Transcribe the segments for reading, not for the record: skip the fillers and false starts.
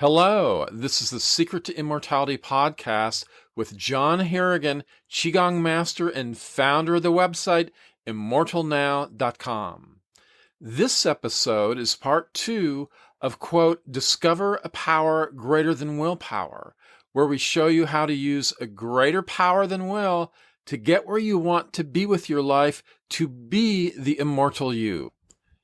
Hello, this is the Secret to Immortality podcast with John Harrigan, Qigong master and founder of the website immortalnow.com. This episode is part 2 of, quote, Discover a Power Greater Than Willpower, where we show you how to use a greater power than will to get where you want to be with your life, to be the immortal you.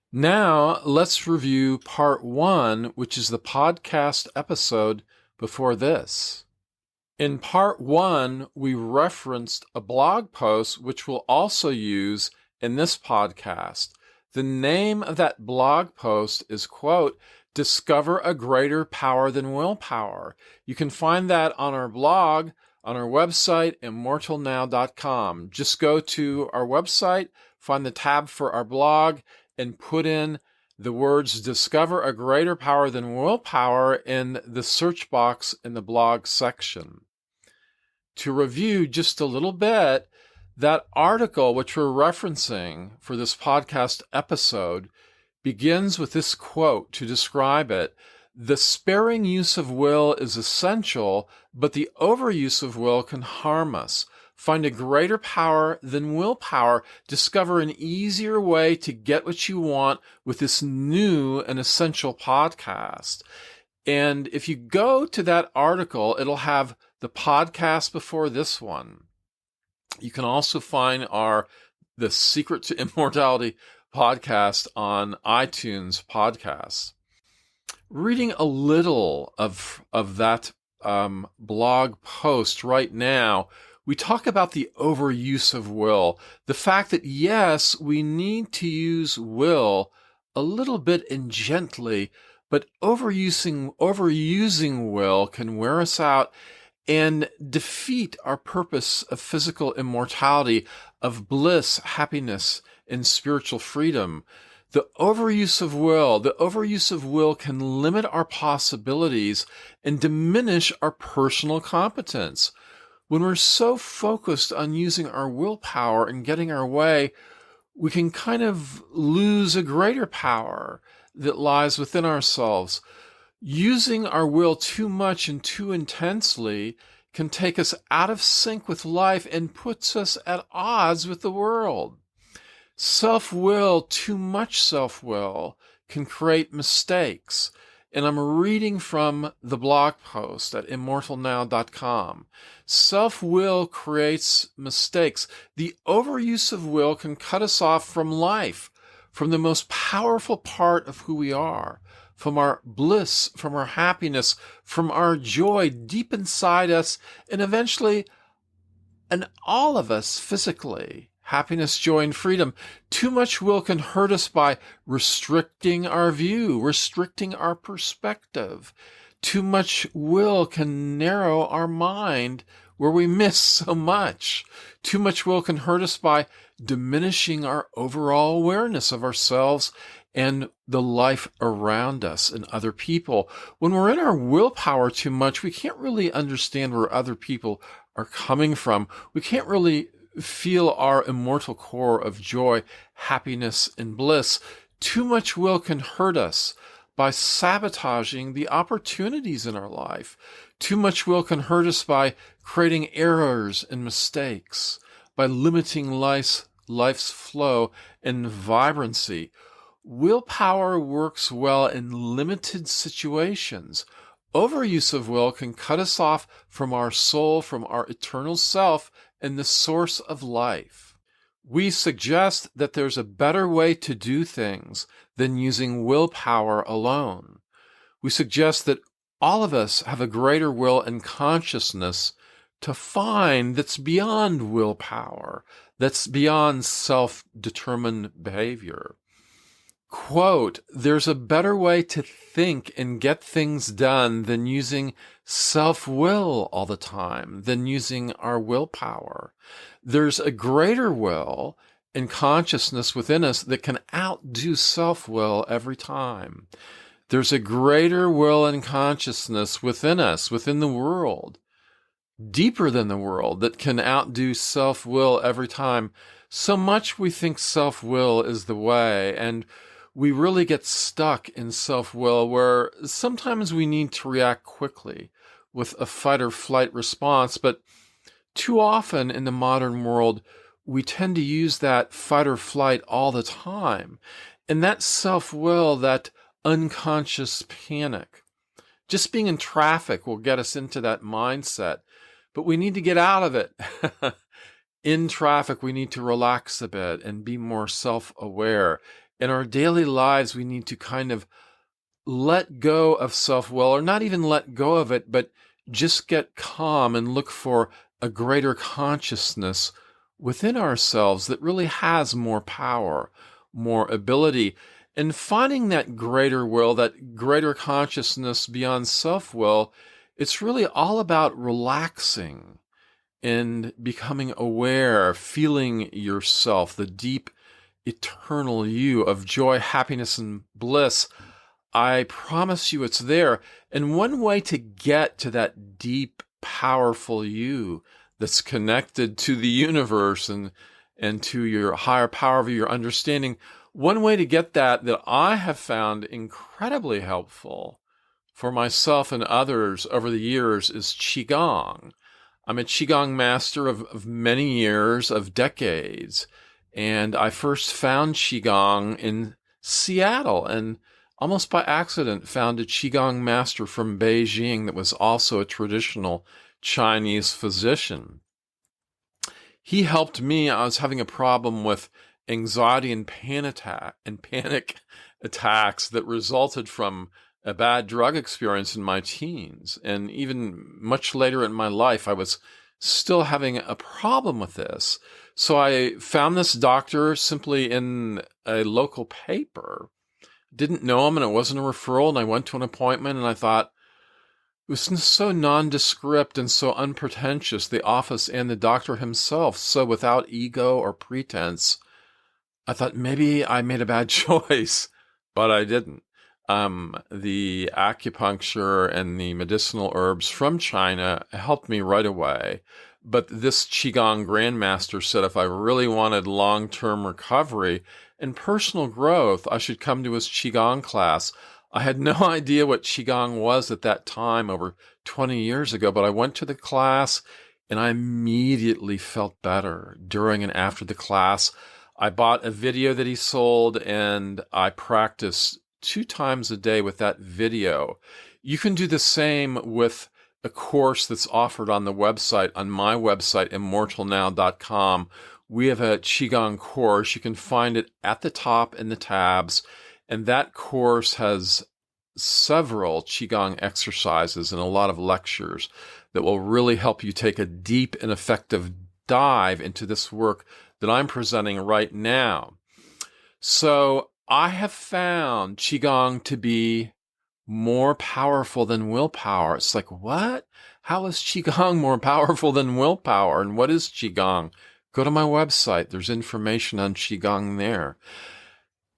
Now, let's review part 1, which is the podcast episode before this. In part 1, we referenced a blog post, which we'll also use in this podcast. The name of that blog post is, quote, Discover a Greater Power Than Willpower. You can find that on our blog, on our website, immortalnow.com. Just go to our website, find the tab for our blog, and put in the words Discover a Greater Power Than Willpower in the search box in the blog section. To review just a little bit, that article which we're referencing for this podcast episode begins with this quote to describe it. The sparing use of will is essential, but the overuse of will can harm us. Find a greater power than willpower. Discover an easier way to get what you want with this new and essential podcast. And if you go to that article, it'll have the podcast before this one. You can also find the Secret to Immortality podcast on iTunes podcasts. Reading a little of that blog post right now, we talk about the overuse of will, the fact that, yes, we need to use will a little bit and gently, but overusing will can wear us out and defeat our purpose of physical immortality, of bliss, happiness, and spiritual freedom. The overuse of will can limit our possibilities and diminish our personal competence. When we're so focused on using our willpower and getting our way, we can kind of lose a greater power that lies within ourselves. Using our will too much and too intensely can take us out of sync with life and puts us at odds with the world. Self-will, too much self-will, can create mistakes. And I'm reading from the blog post at immortalnow.com. Self-will creates mistakes. The overuse of will can cut us off from life, from the most powerful part of who we are, from our bliss, from our happiness, from our joy deep inside us, and eventually, and all of us physically. Happiness, joy, and freedom. Too much will can hurt us by restricting our view, restricting our perspective. Too much will can narrow our mind where we miss so much. Too much will can hurt us by diminishing our overall awareness of ourselves and the life around us and other people. When we're in our willpower too much, we can't really understand where other people are coming from. We can't really feel our immortal core of joy, happiness, and bliss. Too much will can hurt us by sabotaging the opportunities in our life. Too much will can hurt us by creating errors and mistakes, by limiting life's flow and vibrancy. Willpower works well in limited situations. Overuse of will can cut us off from our soul, from our eternal self, and the source of life. We suggest that there's a better way to do things than using willpower alone. We suggest that all of us have a greater will and consciousness to find that's beyond willpower, that's beyond self-determined behavior. Quote, there's a better way to think and get things done than using self-will all the time, than using our willpower. There's a greater will and consciousness within us that can outdo self-will every time. There's a greater will and consciousness within us, within the world, deeper than the world, that can outdo self-will every time. So much we think self-will is the way, and we really get stuck in self-will, where sometimes we need to react quickly with a fight or flight response, but too often in the modern world, we tend to use that fight or flight all the time. And that self-will, that unconscious panic, just being in traffic will get us into that mindset, but we need to get out of it. In traffic, we need to relax a bit and be more self-aware. In our daily lives, we need to kind of let go of self-will, or not even let go of it, but just get calm and look for a greater consciousness within ourselves that really has more power, more ability. And finding that greater will, that greater consciousness beyond self-will, it's really all about relaxing and becoming aware, feeling yourself, the deep, eternal you of joy, happiness, and bliss. I promise you it's there. And one way to get to that deep, powerful you that's connected to the universe and to your higher power of your understanding, one way to get that I have found incredibly helpful for myself and others over the years is Qigong. I'm a Qigong master of many years, of decades, and I first found Qigong in Seattle, and almost by accident found a Qigong master from Beijing that was also a traditional Chinese physician. He helped me. I was having a problem with anxiety and panic attacks that resulted from a bad drug experience in my teens. And even much later in my life, I was still having a problem with this. So I found this doctor simply in a local paper. Didn't know him, and it wasn't a referral. And I went to an appointment, and I thought, it was so nondescript and so unpretentious, the office and the doctor himself, so without ego or pretense. I thought maybe I made a bad choice, but I didn't. The acupuncture and the medicinal herbs from China helped me right away. But this Qigong grandmaster said if I really wanted long-term recovery and personal growth, I should come to his Qigong class. I had no idea what Qigong was at that time, over 20 years ago, but I went to the class and I immediately felt better during and after the class. I bought a video that he sold and I practiced 2 times a day with that video. You can do the same with a course that's offered on the website, on my website, immortalnow.com. We have a Qigong course. You can find it at the top in the tabs. And that course has several Qigong exercises and a lot of lectures that will really help you take a deep and effective dive into this work that I'm presenting right now. So I have found Qigong to be more powerful than willpower. It's like, what? How is Qigong more powerful than willpower? And what is Qigong? Go to my website. There's information on Qigong there.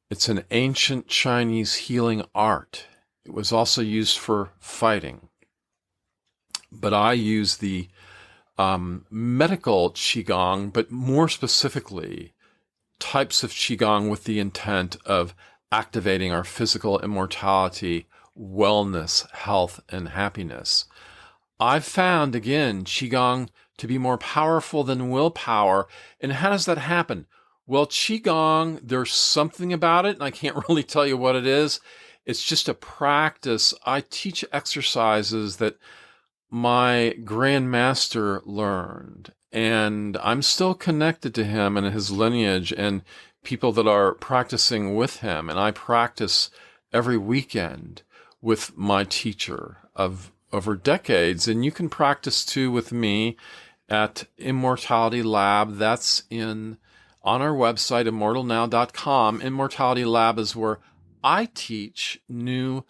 It's an ancient Chinese healing art. It was also used for fighting. But I use the medical Qigong, but more specifically, types of Qigong with the intent of activating our physical immortality, wellness, health, and happiness. I've found, again, Qigong to be more powerful than willpower. And how does that happen? Well, Qigong, there's something about it, and I can't really tell you what it is. It's just a practice. I teach exercises that my grandmaster learned, and I'm still connected to him and his lineage and people that are practicing with him. And I practice every weekend with my teacher of over decades. And you can practice too with me at Immortality Lab. That's on our website, immortalnow.com. Immortality Lab is where I teach new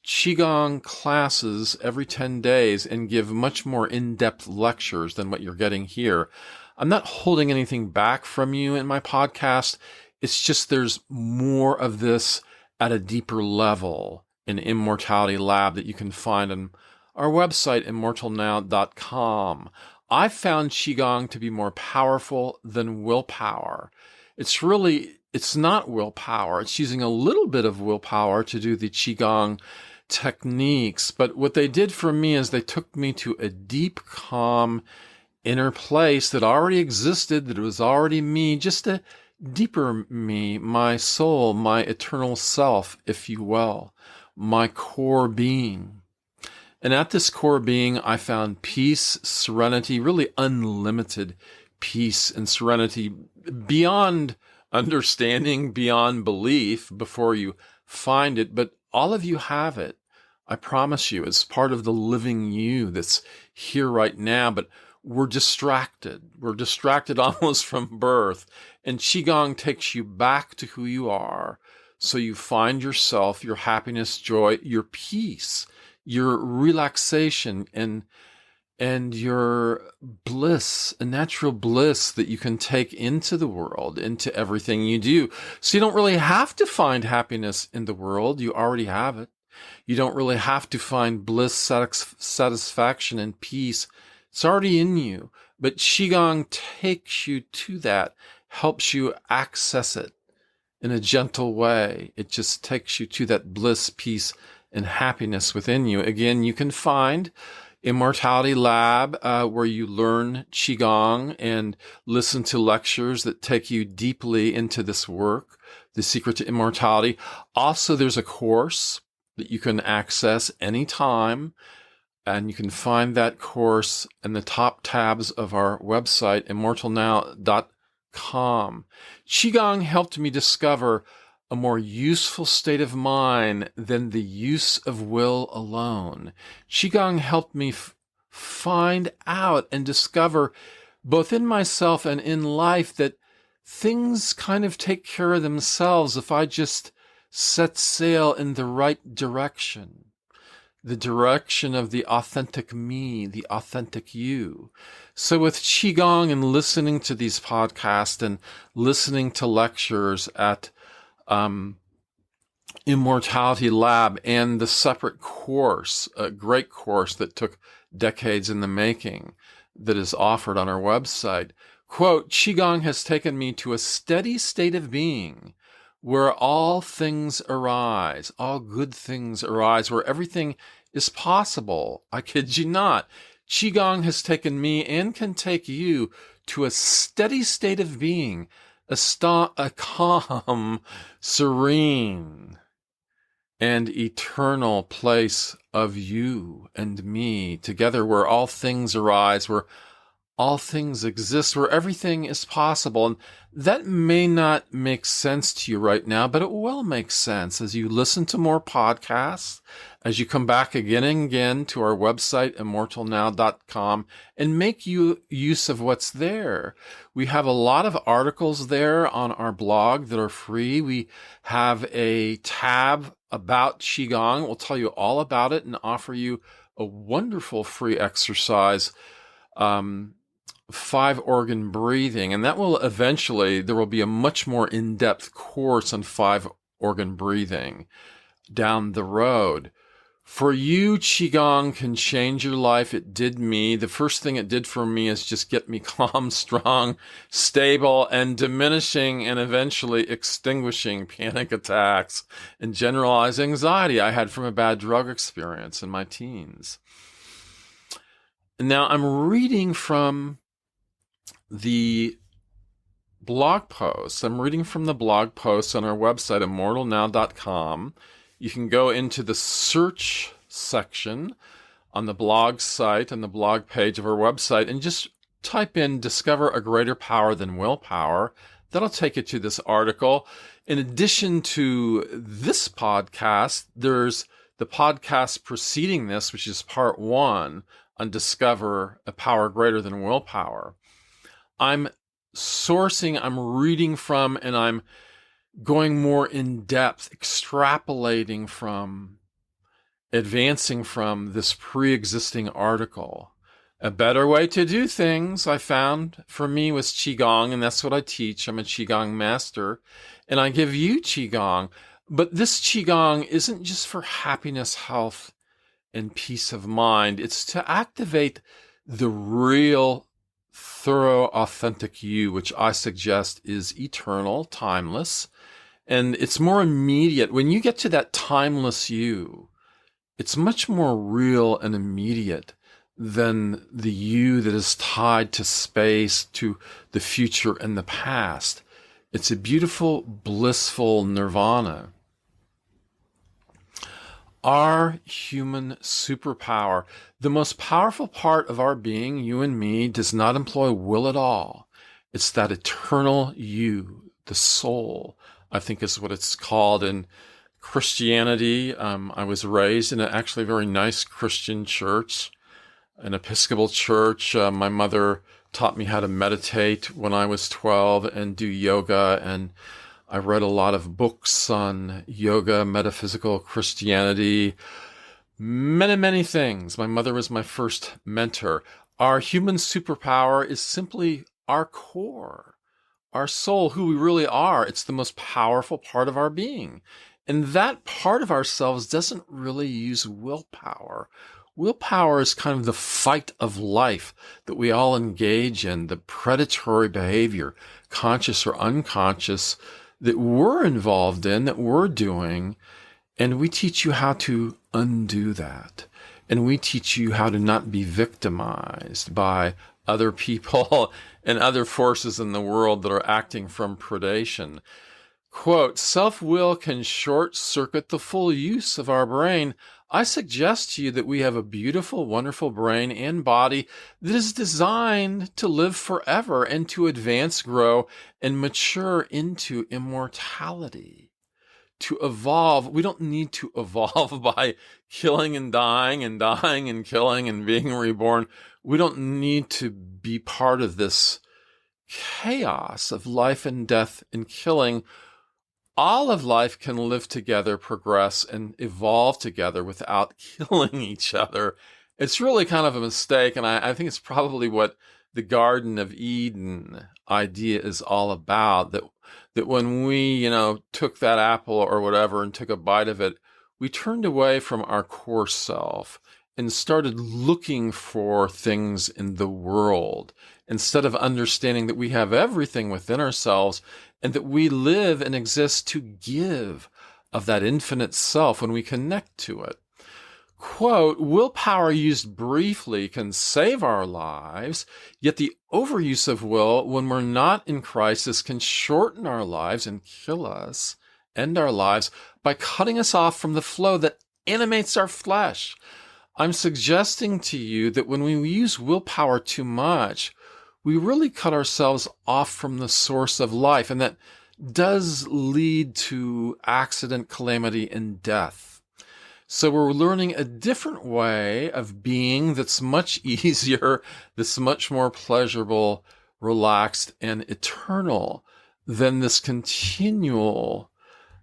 Qigong classes every 10 days and give much more in-depth lectures than what you're getting here. I'm not holding anything back from you in my podcast. It's just there's more of this at a deeper level in Immortality Lab that you can find on our website, immortalnow.com. I've found Qigong to be more powerful than willpower. It's really it's not willpower. It's using a little bit of willpower to do the Qigong techniques. But what they did for me is they took me to a deep, calm inner place that already existed, that was already me, just a deeper me, my soul, my eternal self, if you will, my core being. And at this core being, I found peace, serenity, really unlimited peace and serenity beyond understanding, beyond belief before you find it. But all of you have it. I promise you, it's part of the living you that's here right now. But we're distracted. We're distracted almost from birth. And Qigong takes you back to who you are. So you find yourself, your happiness, joy, your peace, your relaxation, and your bliss, a natural bliss that you can take into the world, into everything you do. So you don't really have to find happiness in the world. You already have it. You don't really have to find bliss, satisfaction, and peace. It's already in you. But Qigong takes you to that, helps you access it in a gentle way. It just takes you to that bliss, peace, and happiness within you. Again, you can find Immortality Lab, where you learn Qigong and listen to lectures that take you deeply into this work, The Secret to Immortality. Also, there's a course that you can access anytime, and you can find that course in the top tabs of our website, immortalnow.com. Qigong helped me discover a more useful state of mind than the use of will alone. Qigong helped me find out and discover, both in myself and in life, that things kind of take care of themselves if I just set sail in the right direction. The direction of the authentic me, the authentic you. So with Qigong and listening to these podcasts and listening to lectures at Immortality Lab and the separate course, a great course that took decades in the making, that is offered on our website. Quote, Qigong has taken me to a steady state of being where all things arise, all good things arise, where everything is possible. I kid you not. Qigong has taken me and can take you to a steady state of being, a calm, serene, and eternal place of you and me together, where all things arise, where all things exist, where everything is possible. And that may not make sense to you right now, but it will make sense as you listen to more podcasts, as you come back again and again to our website, immortalnow.com, and make use of what's there. We have a lot of articles there on our blog that are free. We have a tab about Qigong. We'll tell you all about it and offer you a wonderful free exercise, 5-organ breathing. And that will eventually, there will be a much more in-depth course on 5-organ breathing down the road. For you, Qigong can change your life. It did me. The first thing it did for me is just get me calm, strong, stable, and diminishing and eventually extinguishing panic attacks and generalized anxiety I had from a bad drug experience in my teens. Now I'm reading from the blog posts. I'm reading from the blog posts on our website, immortalnow.com. You can go into the search section on the blog site, on the blog page of our website, and just type in Discover a Greater Power Than Willpower. That'll take you to this article. In addition to this podcast, there's the podcast preceding this, which is part 1 on Discover a Power Greater Than Willpower. I'm reading from, and I'm going more in depth, extrapolating from, advancing from this pre-existing article. A better way to do things, I found, for me was Qigong, and that's what I teach. I'm a Qigong master, and I give you Qigong. But this Qigong isn't just for happiness, health, and peace of mind. It's to activate the real thorough, authentic you, which I suggest is eternal, timeless, and it's more immediate. When you get to that timeless you, it's much more real and immediate than the you that is tied to space, to the future and the past. It's a beautiful, blissful nirvana. Our human superpower, the most powerful part of our being, you and me, does not employ will at all. It's that eternal you, the soul, I think is what it's called in Christianity. I was raised in actually a very nice Christian church, an Episcopal church. My mother taught me how to meditate when I was 12 and do yoga, and I read a lot of books on yoga, metaphysical Christianity, many, many things. My mother was my first mentor. Our human superpower is simply our core, our soul, who we really are. It's the most powerful part of our being. And that part of ourselves doesn't really use willpower. Willpower is kind of the fight of life that we all engage in, the predatory behavior, conscious or unconscious, that we're involved in, that we're doing. And we teach you how to undo that. And we teach you how to not be victimized by other people and other forces in the world that are acting from predation. Quote, self-will can short-circuit the full use of our brain. I suggest to you that we have a beautiful, wonderful brain and body that is designed to live forever and to advance, grow, and mature into immortality. To evolve, we don't need to evolve by killing and dying and dying and killing and being reborn. We don't need to be part of this chaos of life and death and killing. All of life can live together, progress, and evolve together without killing each other. It's really kind of a mistake, and I think it's probably what the Garden of Eden idea is all about, that when we, took that apple or whatever and took a bite of it, we turned away from our core self and started looking for things in the world instead of understanding that we have everything within ourselves and that we live and exist to give of that infinite self when we connect to it. Quote, willpower used briefly can save our lives, yet the overuse of will when we're not in crisis can shorten our lives and kill us, end our lives, by cutting us off from the flow that animates our flesh. I'm suggesting to you that when we use willpower too much, we really cut ourselves off from the source of life, and that does lead to accident, calamity, and death. So we're learning a different way of being that's much easier, that's much more pleasurable, relaxed, and eternal than this continual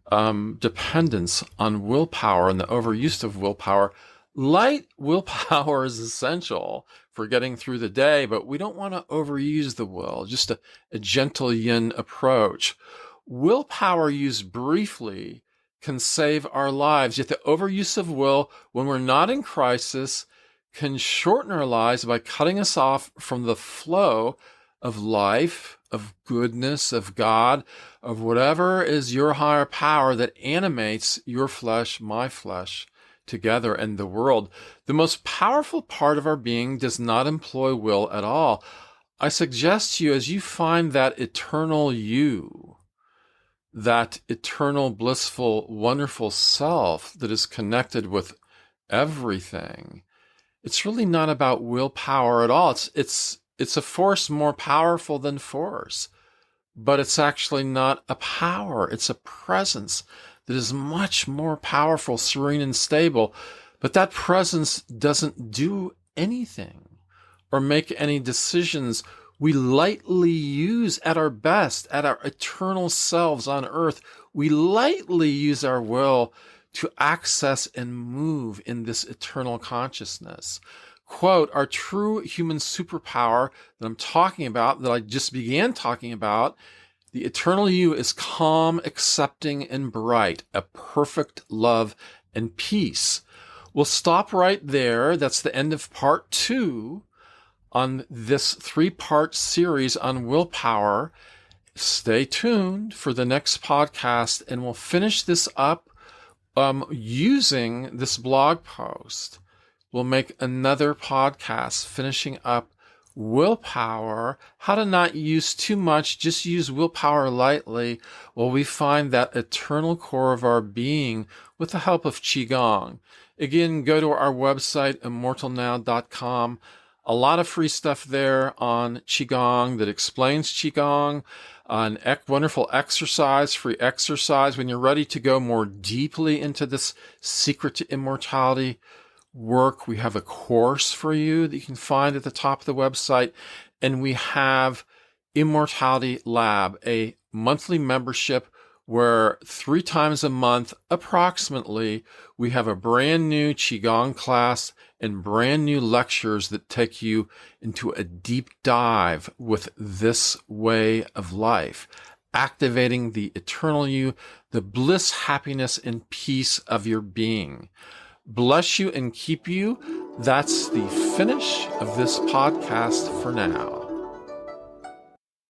dependence on willpower and the overuse of willpower. Light willpower is essential for getting through the day, but we don't want to overuse the will, just a gentle yin approach. Willpower used briefly can save our lives, yet the overuse of will when we're not in crisis can shorten our lives by cutting us off from the flow of life, of goodness, of God, of whatever is your higher power that animates your flesh, my flesh, together and the world. The most powerful part of our being does not employ will at all. I suggest to you, as you find that eternal you, that eternal, blissful, wonderful self that is connected with everything, it's really not about willpower at all. It's a force more powerful than force, but it's actually not a power. It's a presence that is much more powerful, serene, and stable. But that presence doesn't do anything or make any decisions. We lightly use at our best, at our eternal selves on earth, we lightly use our will to access and move in this eternal consciousness. Quote, our true human superpower that I'm talking about, that I just began talking about, the eternal you is calm, accepting, and bright, a perfect love and peace. We'll stop right there. That's the end of part 2 on this 3-part series on willpower. Stay tuned for the next podcast, and we'll finish this up using this blog post. We'll make another podcast finishing up willpower, how to not use too much, just use willpower lightly, while we find that eternal core of our being with the help of Qigong. Again, go to our website, immortalnow.com. A lot of free stuff there on Qigong that explains Qigong, an wonderful exercise, free exercise. When you're ready to go more deeply into this secret to immortality work, we have a course for you that you can find at the top of the website. And we have Immortality Lab, a monthly membership where 3 times a month, approximately, we have a brand new Qigong class and brand new lectures that take you into a deep dive with this way of life, activating the eternal you, the bliss, happiness, and peace of your being. Bless you and keep you. That's the finish of this podcast for now.